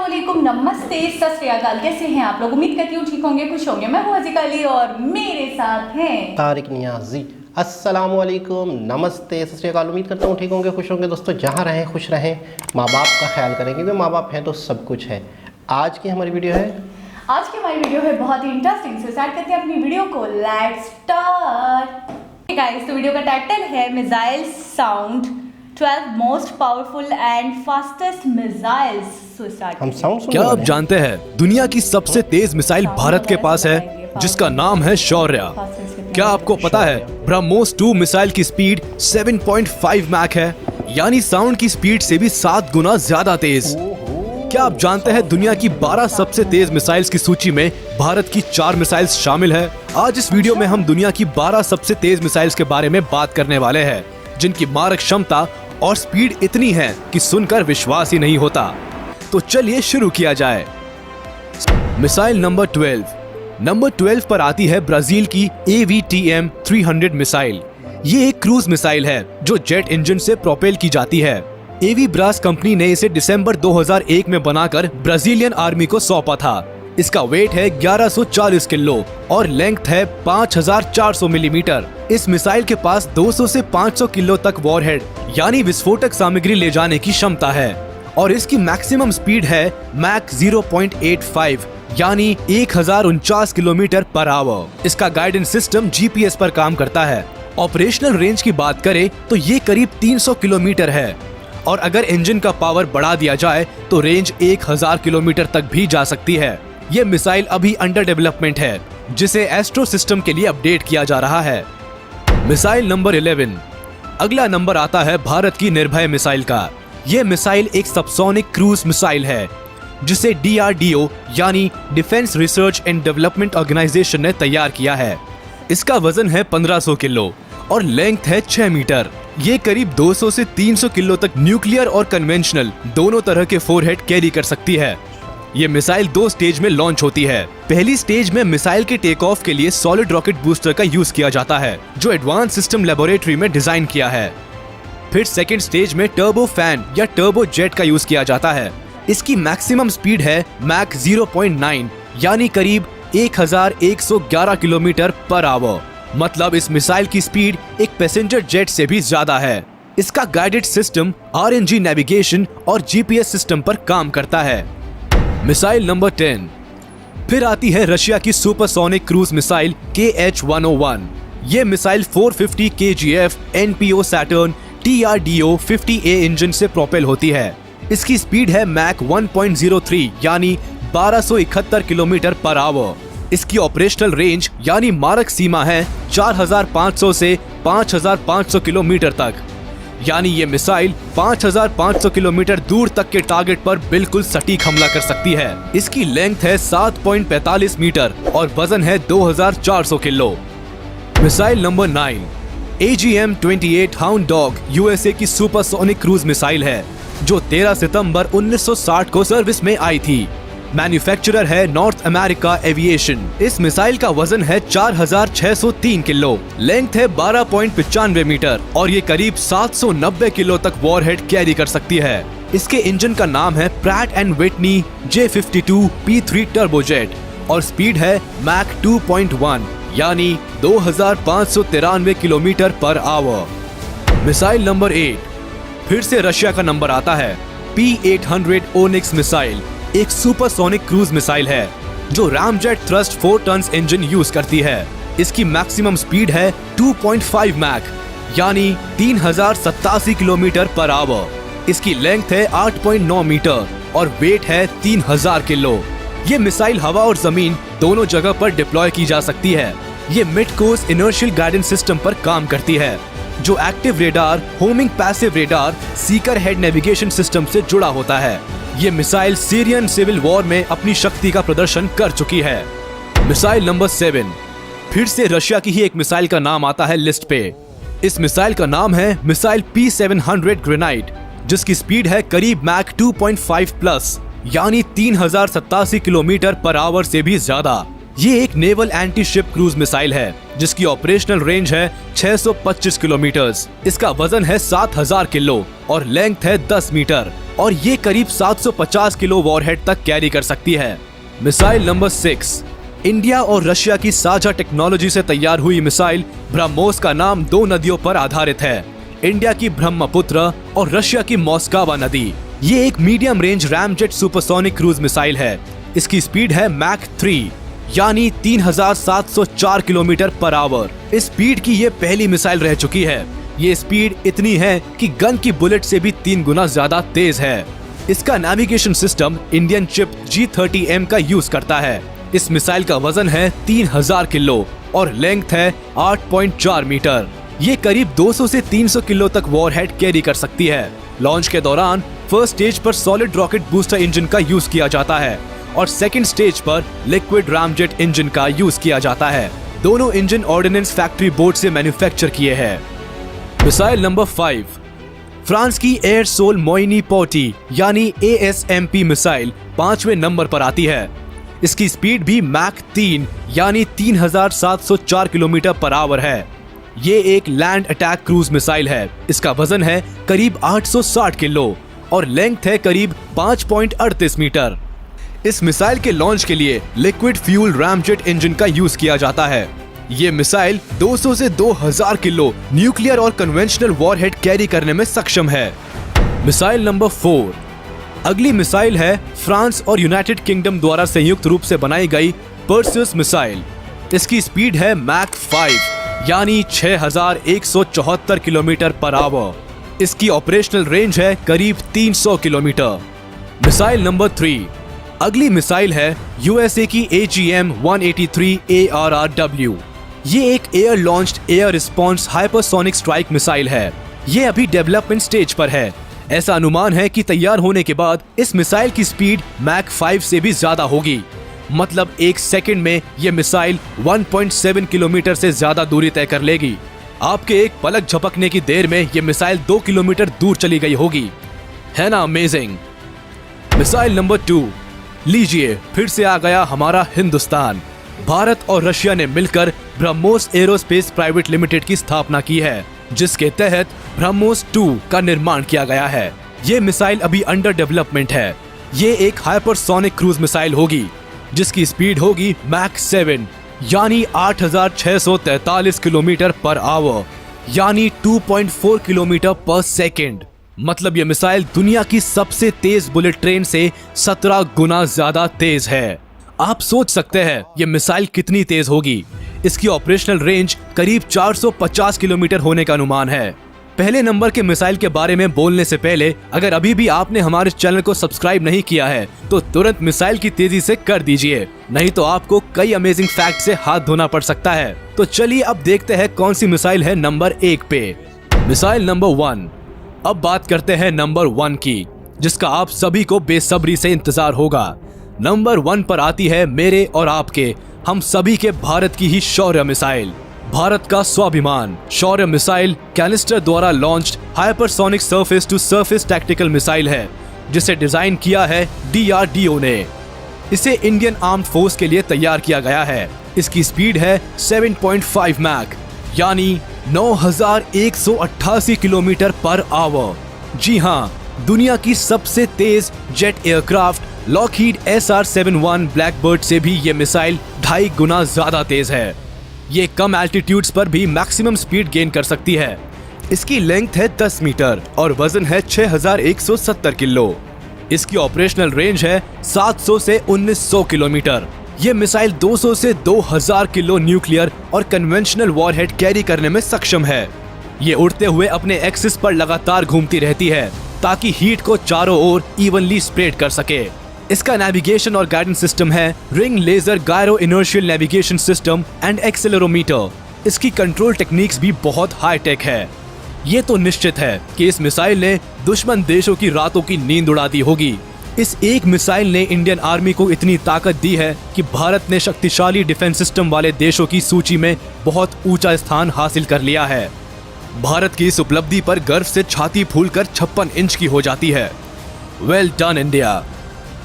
अस्सलामुअलैकुम, नमस्ते, सत श्री अकाल। कैसे हैं आप लोग? उम्मीद करती हूँ ठीक होंगे, खुश होंगे। मैं हूँ अज़ीका अली और मेरे साथ हैं तारिक नियाजी। अस्सलामुअलैकुम, नमस्ते, सत श्री अकाल। उम्मीद करता हूँ ठीक होंगे, खुश होंगे। दोस्तों, जहाँ रहें खुश रहें, माँ बाप का ख्याल करें, क्योंकि माँ बाप हैं तो सब कुछ है। आज की हमारी वीडियो है बहुत ही इंटरेस्टिंग। से स्टार्ट करते हैं अपनी वीडियो को। Let's start. गाइस, तो वीडियो का टाइटल है missile sound 12 most powerful and fastest missiles. हम साउंड क्या आप जानते हैं दुनिया की सबसे तेज मिसाइल भारत के पास है, जिसका नाम है शौर्य। क्या आपको पता है ब्रह्मोस 2 मिसाइल की स्पीड 7.5 मैक है, यानी साउंड की स्पीड से भी 7 गुना ज्यादा तेज। क्या आप जानते हैं दुनिया की 12 सबसे तेज मिसाइल्स की सूची में भारत की 4 मिसाइल्स शामिल है। आज इस वीडियो में हम दुनिया की 12 सबसे तेज मिसाइल्स के बारे में बात करने वाले हैं, जिनकी मारक क्षमता और स्पीड इतनी है कि सुनकर विश्वास ही नहीं होता। तो चलिए शुरू किया जाए। मिसाइल नंबर 12 पर आती है ब्राजील की AVTM 300 मिसाइल। ये एक क्रूज मिसाइल है जो जेट इंजन से प्रोपेल की जाती है। एवीब्रास कंपनी ने इसे दिसंबर 2001 में बनाकर ब्राजीलियन आर्मी को सौंपा था। इसका वेट है 1140 किलो और लेंथ है 5400 मिलीमीटर। इस मिसाइल के पास 200 से 500 किलो तक वॉरहेड यानी विस्फोटक सामग्री ले जाने की क्षमता है और इसकी मैक्सिमम स्पीड है मैक 0.85 यानी 1049 किलोमीटर पर आवर। इसका गाइडेंस सिस्टम GPS पर काम करता है। ऑपरेशनल रेंज की बात करें तो ये करीब 300 किलोमीटर है और अगर इंजन का पावर बढ़ा दिया जाए तो रेंज 1000 किलोमीटर तक भी जा सकती है। ये मिसाइल अभी अंडर डेवलपमेंट है, जिसे एस्ट्रो सिस्टम के लिए अपडेट किया जा रहा है। Missile number 11। अगला नंबर आता है भारत की निर्भय मिसाइल का। ये मिसाइल एक सबसोनिक क्रूज मिसाइल है, जिसे DRDO यानी defence research and development organisation ने तैयार किया है। इसका वजन है 1500 किलो और लेंथ है 6 मीटर। ये करीब 200 से 300 किलो तक न्यूक्लियर और कन्वेंशनल दोनों तरह के फोरहेड कैरी कर सकती है। ये मिसाइल 2 स्टेज में लॉन्च होती है। पहली स्टेज में मिसाइल के टेक ऑफ के लिए सॉलिड रॉकेट बूस्टर का यूज किया जाता है, जो एडवांस सिस्टम लेबोरेटरी में डिजाइन किया है। फिर सेकेंड स्टेज में टर्बो फैन या टर्बो जेट का यूज किया जाता है। इसकी मैक्सिमम स्पीड है मैक 0.9 यानी करीब 1111 किलोमीटर पर आवर। मतलब इस मिसाइल की स्पीड एक पैसेंजर जेट से भी ज्यादा है। इसका गाइडेड सिस्टम RNG नेविगेशन और GPS सिस्टम पर काम करता है। Missile number 10। फिर आती है रशिया की सुपरसोनिक क्रूज मिसाइल KH-101। ये missile 450 kgf NPO Saturn TRDO 50A engine से प्रोपेल होती है। इसकी स्पीड है मैक 1.03 यानी 1271 किलोमीटर पर आवर। इसकी ऑपरेशनल रेंज यानी मारक सीमा है 4500 से 5500 किलोमीटर तक, यानी ये मिसाइल 5500 किलोमीटर दूर तक के टारगेट पर बिल्कुल सटीक हमला कर सकती है। इसकी लेंथ है 7.45 मीटर और वजन है 2400 kilo. Missile number 9। AGM-28 hound dog USA की सुपरसोनिक क्रूज मिसाइल है, जो 13 सितंबर 1960 को सर्विस में आई थी। मैन्युफैक्चरर है नॉर्थ अमेरिका एविएशन। इस मिसाइल का वजन है 4603 किलो, लेंथ है 12.95 मीटर और ये करीब 790 किलो तक वॉरहेड कैरी कर सकती है। इसके इंजन का नाम है Pratt and Whitney J52 P3 turbojet और स्पीड है मैक 2.1 यानी 2593 kilometre per hour. Missile number 8। फिर से रशिया का नंबर आता है। P-800 ओनिक्स मिसाइल एक सुपरसोनिक क्रूज मिसाइल है, जो ramjet thrust 4 tons engine use करती है। इसकी मैक्सिमम स्पीड है 2.5 मैक यानी 3087 किलोमीटर पर आवर। इसकी लेंथ है 8.9 मीटर और वेट है 3000 किलो। ये मिसाइल हवा और जमीन दोनों जगह पर डिप्लॉय की जा सकती है। ये mid course inertial guidance system पर काम करती है, जो active radar, homing passive radar, Sikar head navigation system से जुड़ा होता है। ये मिसाइल सीरियन सिविल वॉर में अपनी शक्ति का प्रदर्शन कर चुकी है। Missile number 7। फिर से रशिया की ही एक मिसाइल का नाम आता है लिस्ट पे। इस मिसाइल का नाम है मिसाइल P-700 ग्रेनाइट, जिसकी स्पीड है करीब मैक 2.5 प्लस यानी 3087 किलोमीटर पर आवर से भी ज्यादा। ये एक naval anti ship cruise missile है, जिसकी ऑपरेशनल रेंज है 625 किलोमीटर। इसका वजन है 7000 किलो और लेंथ है 10 मीटर। और ये करीब 750 किलो वॉरहेड तक कैरी कर सकती है। Missile number 6। इंडिया और रशिया की साझा टेक्नोलॉजी से तैयार हुई मिसाइल ब्रह्मोस का नाम 2 नदियों पर आधारित है, इंडिया की ब्रह्मपुत्र और रशिया की मोस्कावा नदी। ये एक medium range ramjet supersonic cruise missile है। इसकी स्पीड है मैक 3 यानी 3704 किलोमीटर पर आवर। इस स्पीड की ये पहली मिसाइल रह चुकी है। ये स्पीड इतनी है कि गन की बुलेट से भी 3 गुना ज्यादा तेज है। इसका navigation system Indian chip G30M का यूज करता है। इस मिसाइल का वजन है 3000 किलो और लेंथ है 8.4 मीटर। ये करीब 200 से 300 किलो तक वॉरहेड कैरी कर सकती है। लॉन्च के दौरान फर्स्ट स्टेज पर सॉलिड रॉकेट बूस्टर इंजन का यूज किया जाता है और सेकंड स्टेज पर लिक्विड रामजेट इंजन का यूज किया जाता है। दोनों इंजन ऑर्डिनेंस फैक्ट्री बोर्ड से मैन्युफैक्चर किए हैं। Missile number 5। फ्रांस की एयर सोल मोइनी पोटी यानी ASMP मिसाइल 5वें नंबर पर आती है। इसकी स्पीड भी मैक 3 यानी 3704 किलोमीटर पर आवर है। ये एक लैंड अटैक क्रूज मिसाइल है। इसका वजन है करीब 860 किलो और लेंथ है करीब 5.38 मीटर। इस मिसाइल के लॉन्च के लिए लिक्विड फ्यूल रामजेट इंजन का यूज किया जाता है। ये मिसाइल 200 से 2000 किलो न्यूक्लियर और कन्वेंशनल वॉरहेड कैरी करने में सक्षम है। Missile number 4। अगली मिसाइल है फ्रांस और यूनाइटेड किंगडम द्वारा संयुक्त रूप से बनाई गई पर्सियस मिसाइल। इसकी स्पीड है मैक 5 यानी 6174 किलोमीटर पर आवर। इसकी ऑपरेशनल रेंज है करीब 300 किलोमीटर। Missile number 3। अगली मिसाइल है USA की AGM-183 ARRW। ये एक air launched air response hypersonic strike missile है। ये अभी डेवलपमेंट स्टेज पर है। ऐसा अनुमान है कि तैयार होने के बाद इस मिसाइल की स्पीड मैक 5 से भी ज्यादा होगी। मतलब एक सेकंड में ये मिसाइल 1.7 किलोमीटर से ज्यादा दूरी तय कर लेगी। आपके एक पलक झपकने की देर में ये मिसाइल 2 किलोमीटर दूर चली गई होगी। है ना अमेजिंग। Missile number 2। लीजिए फिर से आ गया हमारा हिंदुस्तान। भारत और रशिया ने मिलकर ब्रह्मोस एरोस्पेस प्राइवेट लिमिटेड की स्थापना की है, जिसके तहत ब्रह्मोस 2 का निर्माण किया गया है। ये मिसाइल अभी अंडर डेवलपमेंट है। ये एक हाइपरसोनिक क्रूज मिसाइल होगी जिसकी स्पीड होगी मैक 7 यानी 8643 किलोमीटर पर आवर यानी 2.4 किलोमीटर पर सेकेंड। मतलब ये मिसाइल दुनिया की सबसे तेज बुलेट ट्रेन से 17 गुना ज्यादा तेज है। आप सोच सकते हैं ये मिसाइल कितनी तेज होगी। इसकी ऑपरेशनल रेंज करीब 450 किलोमीटर होने का अनुमान है। पहले नंबर के मिसाइल के बारे में बोलने से पहले अगर अभी भी आपने हमारे चैनल को सब्सक्राइब नहीं किया है तो तुरंत मिसाइल की तेजी से कर दीजिए, नहीं तो आपको कई अमेजिंग फैक्ट से हाथ धोना पड़ सकता है। तो चलिए अब देखते हैं कौन सी मिसाइल है नंबर 1 पे। Missile number 1। अब बात करते हैं नंबर 1 की, जिसका आप सभी को बेसब्री से इंतजार होगा। नंबर 1 पर आती है मेरे और आपके, हम सभी के भारत की ही शौर्य मिसाइल। भारत का स्वाभिमान शौर्य मिसाइल कैनिस्टर द्वारा launched hypersonic surface to surface tactical missile है, जिसे डिजाइन किया है DRDO ने। इसे इंडियन आर्म्ड फोर्स के लिए तैयार किया गया है। इसकी स्पीड है 7.5 मैक यानी 9188 किलोमीटर पर आवर। जी हाँ, दुनिया की सबसे तेज jet aircraft Lockheed SR-71 Blackbird से भी ये मिसाइल 2.5 गुना ज्यादा तेज है। ये कम एल्टीट्यूड्स पर भी मैक्सिमम स्पीड गेन कर सकती है। इसकी लेंथ है 10 मीटर और वजन है 6170 किलो। इसकी ऑपरेशनल रेंज है 700 से 1900 किलोमीटर। ये मिसाइल 200 से 2000 किलो न्यूक्लियर और कन्वेंशनल वॉरहेड कैरी करने में सक्षम है। ये उड़ते हुए अपने एक्सिस पर लगातार घूमती रहती है ताकि हीट को चारों ओर इवनली स्प्रेड कर सके। इसका नेविगेशन और गाइडेंस सिस्टम है ring laser gyro inertial navigation system and accelerometer. इसकी कंट्रोल टेक्निक्स भी बहुत हाई टेक है। ये तो निश्चित है कि इस मिसाइल ने दुश्मन देशों की रातों की नींद उड़ा दी होगी। इस एक मिसाइल ने इंडियन आर्मी को इतनी ताकत दी है कि भारत ने शक्तिशाली डिफेंस सिस्टम वाले देशों की सूची में बहुत ऊंचा स्थान हासिल कर लिया है। भारत की इस उपलब्धि पर गर्व से छाती फूलकर 56 इंच की हो जाती है। Well done India.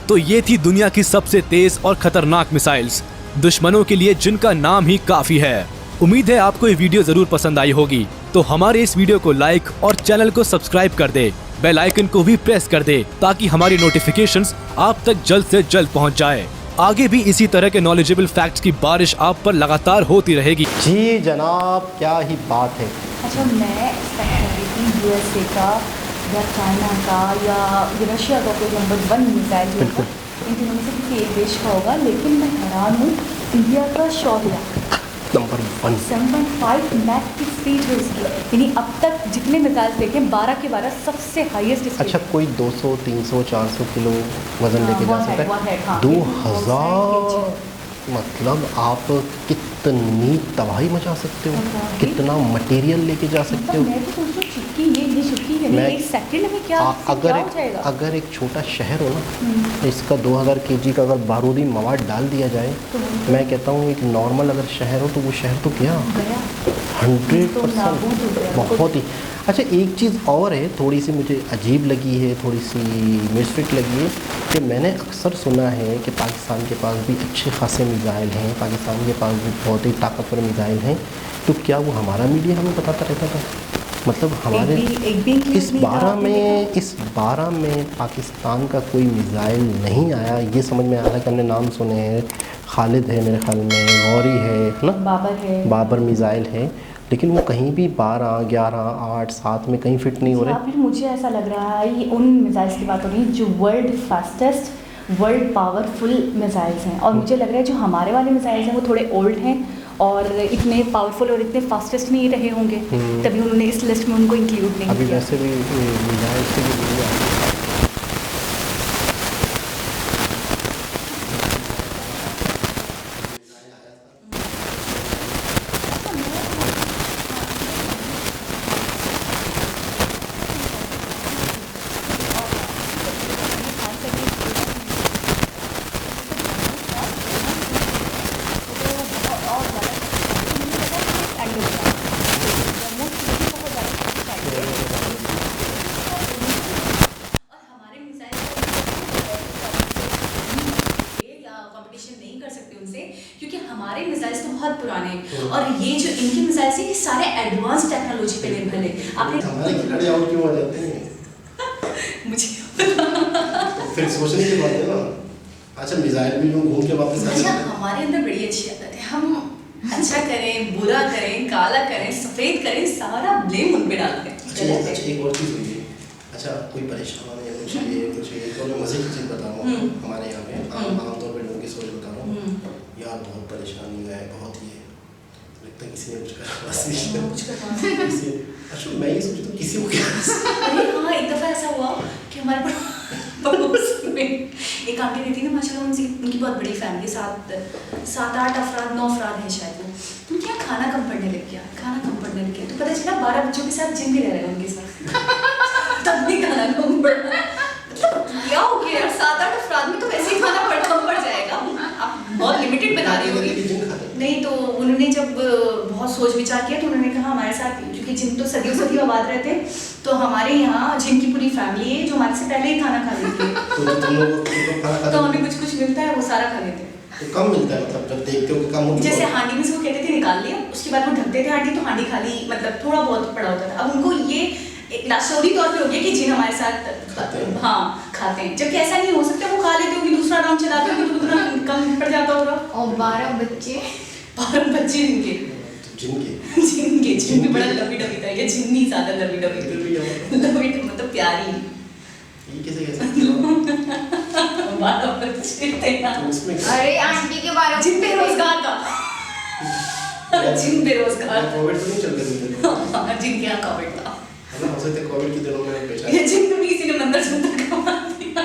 तो ये थी दुनिया की सबसे तेज और खतरनाक मिसाइल्स, दुश्मनों के लिए जिनका नाम ही काफी है। उम्मीद है आपको ये वीडियो जरूर पसंद आई होगी, तो हमारे इस वीडियो को लाइक और चैनल को सब्सक्राइब कर दे बेल आइकन को भी प्रेस कर दे ताकि हमारी नोटिफिकेशंस आप तक जल्द से जल्द पहुंच जाए। आगे भी इसी तरह के नॉलेजेबल फैक्ट्स की बारिश आप पर लगातार होती रहेगी। जी जनाब, क्या ही बात है। अच्छा, मैं एक्सपेक्ट कर रही थी यूएसए का या चाइना का या रशिया का कोई नंबर 1 मिसाइल जो होगा इन तीनों में से किसी एक देश का होगा, लेकिन मैं हैरान हूँ इंडिया का शौर्य। नंबर 1 7.5 मैक की स्पीड है उसकी, यानी अब तक जितने मिसाइल्स देखे 12 के 12 सबसे हाईएस्ट स्पीड। अच्छा, कोई 200 300 400 किलो वजन लेके जा सकता है। हाँ, 2000 मतलब आप कितनी तबाही मचा सकते हो, कितना मटेरियल लेके जा सकते हो। मैं तो सोचूं चुटकी ये चुटकी है मैं एक सेकंड में क्या अगर एक छोटा शहर हो ना, इसका 2000 kg का अगर बारूदी मवाद डाल दिया जाए, मैं कहता हूँ एक नॉर्मल अगर शहर हो तो वो शहर तो क्या 100%। बहुत ही अच्छा। एक चीज़ और है, थोड़ी सी मुझे अजीब लगी है, थोड़ी सी मिसफिट लगी है कि मैंने अक्सर सुना है कि पाकिस्तान के पास भी अच्छे खासे मिसाइल हैं, पाकिस्तान के पास भी बहुत ही ताकतवर मिसाइल हैं, तो क्या वो हमारा मीडिया हमें बताता रहता था? मतलब हमारे इस 12 में पाकिस्तान का कोई मिसाइल नहीं आया। ये समझ में आ रहा है कि हमने नाम सुने हैं, खालिद है मेरे ख्याल में, गौरी है ना, बाबर मिसाइल है, लेकिन वो कहीं भी 12, 11, 8, 7 में कहीं फिट नहीं हो रहे। फिर मुझे ऐसा लग रहा है ये उन मिसाइल्स की बात हो रही है जो world fastest, world powerful missiles हैं, और मुझे लग रहा है जो हमारे वाले मिसाइल्स हैं वो थोड़े ओल्ड हैं और इतने पावरफुल और इतने फास्टेस्ट नहीं रहे होंगे, तभी उन्होंने इस लिस्ट में उनको इंक्लूड नहीं अभी किया। वैसे भी मिसाइल से भी क्योंकि हमारे मिसाइल्स तो बहुत पुराने हैं और ये जो इनकी मिसाइल्स है ये सारे एडवांस टेक्नोलॉजी पे निर्भर है। आपने हमारे खिलाड़ी आउट क्यों हो जाते हैं? मुझे तो फिर सोचने की बात है ना। अच्छा, मिसाइल भी जो घूम के वापस आ अच्छा, जाते हैं। हमारे अंदर बड़ी अच्छी आदत है, हम अच्छा करें, बुरा करें, काला करें, सफेद करें, सारा ब्लेम उन पे डालते हैं। अच्छा, एक और चीज़ हुई है। अच्छा, कोई परेशान है कुछ ये तो मैं मजे की चीज़ बता रहा हूँ। हमारे यहाँ पे आमतौर पर लोगों की सोच बता रहा हूँ, यार बहुत परेशानी है, बहुत ही है, लगता है किसी ने कुछ करा। अच्छा, मैं ये सोचता हूँ किसी को क्या। अरे हाँ, एक दफ़ा ऐसा हुआ कि हमारे पड़ोस में एक आंटी रहती ना, माशाल्लाह उनकी बहुत बड़ी फैमिली, 7-8 अफराद 9 अफराद है शायद वो। तो क्या खाना कम पड़ने लग गया, तो पता चला 12 बच्चों के साथ जिम भी रह रहे हैं उनके साथ। तब भी खाना कम पड़ा। क्या हो गया यार, 7-8 अफराद में तो वैसे ही खाना कम पड़ जाएगा। आप बहुत लिमिटेड बता रही होगी। नहीं तो उन्होंने जब बहुत सोच विचार किया तो उन्होंने कहा हमारे साथ, क्योंकि जिम तो सदियों आबाद रहते हैं, तो हमारे यहाँ जिम की पूरी फैमिली है जो हमारे से पहले ही खाना खा लेती है। तो हमें कुछ मिलता है वो सारा खा लेते हैं। तो कम मिलता है, मतलब जब देखते हो कि कम होता है, जैसे हांडी में से वो कहते थे निकाल लिया, उसके बाद वो ढकते थे हांडी, तो हांडी खाली मतलब थोड़ा बहुत पड़ा होता था। अब उनको ये लाशौरी तौर पे हो गया कि जिन हमारे साथ खाते हैं, जबकि ऐसा नहीं हो सकता। वो खा लेते होगी, दूसरा राउंड चलाते होगी तो उतना कम पड़ जाता होगा। और 12 बच्चे जिनके बड़ा लवी डबी था, ये जिन्नी ज्यादा लवी डबी मतलब प्यारी। ये कैसे कह सकते हो? 12 बच्चे थे ना। अरे आंटी के 12 जिन बेरोजगार का कोविड तो नहीं चल रहा है, जिनके यहाँ कोविड था, हो सकता है कोविड के दिनों में बेचा ये जिनको भी किसी ने मंदिर सुंदर कमा दिया।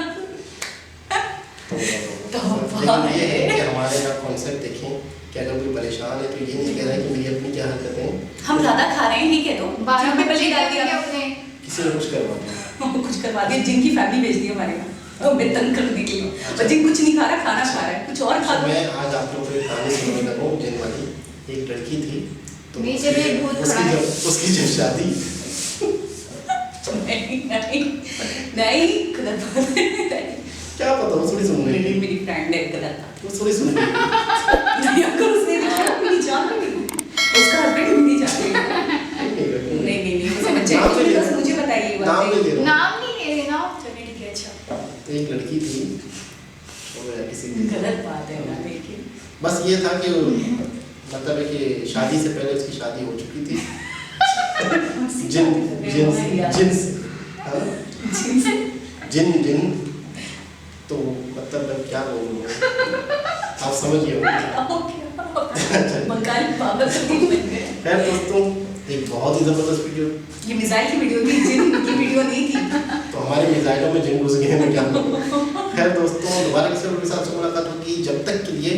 लेकिन ये है कि हमारे यहाँ कॉन्सेप्ट देखें कि अगर कोई परेशान है तो ये नहीं कह रहा है कि मेरी अपनी क्या हरकतें हैं, हम ज्यादा खा रहे हैं, ठीक है, तो 12 पे बलि डाल दिया, किसी ने कुछ करवा दिया, कुछ करवा दिया, जिनकी फैमिली भेज दी हमारे यहाँ और बेतंग करने के लिए, और जिन कुछ नहीं खा रहा खाना खा रहा है, कुछ और खा। मैं आज आप लोगों को एक कहानी सुनाने लगा हूँ। जिन वाली एक लड़की थी, तो नीचे भी भूत खड़ा है। उसकी जब शादी नहीं क्या पता, वो थोड़ी सुन रही, मेरी फ्रेंड है गलत, वो थोड़ी सुन रही, अगर उसने देखा मेरी जान नहीं, उसका हस्बैंड भी नहीं जानते। नहीं, वो समझ जाएगी, बस मुझे बताइए। नाम नहीं या किसी भी गलत बात है ना, देखिए बस ये था कि मतलब है कि शादी से पहले उसकी शादी हो चुकी थी जिन तो मतलब मैं क्या बोलूँ आप समझिए खैर दोस्तों एक बहुत ही ज़बरदस्त वीडियो, ये मिसाइल की वीडियो थी, जिन की वीडियो नहीं थी। तो हमारे मिसाइलों में जिन घुस गए हैं क्या। खैर दोस्तों दोबारा किसी और के साथ से मुलाकात होगी, जब तक के लिए